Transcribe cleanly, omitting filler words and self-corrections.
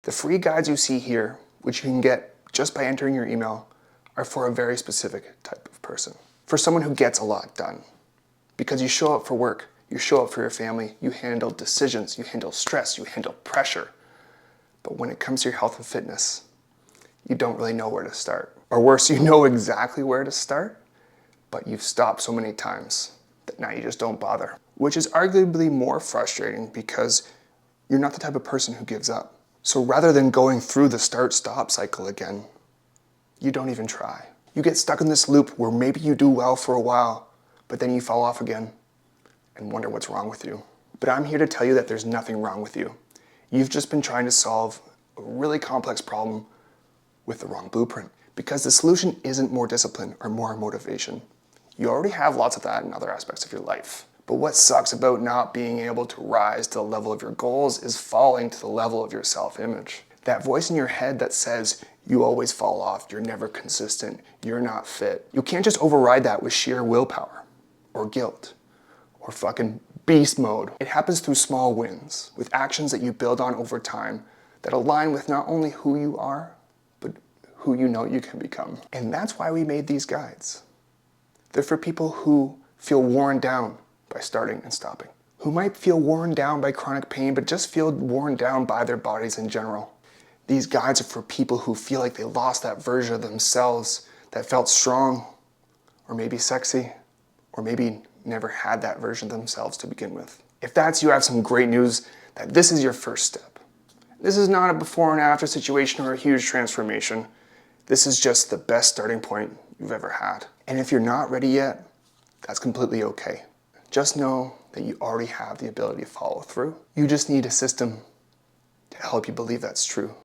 The free guides you see here, which you can get just by entering your email, are for a very specific type of person. For someone who gets a lot done. Because you show up for work, you show up for your family, you handle decisions, you handle stress, you handle pressure. But when it comes to your health and fitness, you don't really know where to start. Or worse, you know exactly where to start, but you've stopped so many times that now you just don't bother. Which is arguably more frustrating because you're not the type of person who gives up. So rather than going through the start-stop cycle again, you don't even try. You get stuck in this loop where maybe you do well for a while, but then you fall off again and wonder what's wrong with you. But I'm here to tell you that there's nothing wrong with you. You've just been trying to solve a really complex problem with the wrong blueprint, because the solution isn't more discipline or more motivation. You already have lots of that in other aspects of your life. But what sucks about not being able to rise to the level of your goals is falling to the level of your self-image. That voice in your head that says, you always fall off, you're never consistent, you're not fit. You can't just override that with sheer willpower, or guilt, or fucking beast mode. It happens through small wins, with actions that you build on over time that align with not only who you are, but who you know you can become. And that's why we made these guides. They're for people who feel worn down by starting and stopping, who might feel worn down by chronic pain, but just feel worn down by their bodies in general. These guides are for people who feel like they lost that version of themselves that felt strong, or maybe sexy, or maybe never had that version of themselves to begin with. If that's you, I have some great news that this is your first step. This is not a before and after situation or a huge transformation. This is just the best starting point you've ever had. And if you're not ready yet, that's completely okay. Just know that you already have the ability to follow through. You just need a system to help you believe that's true.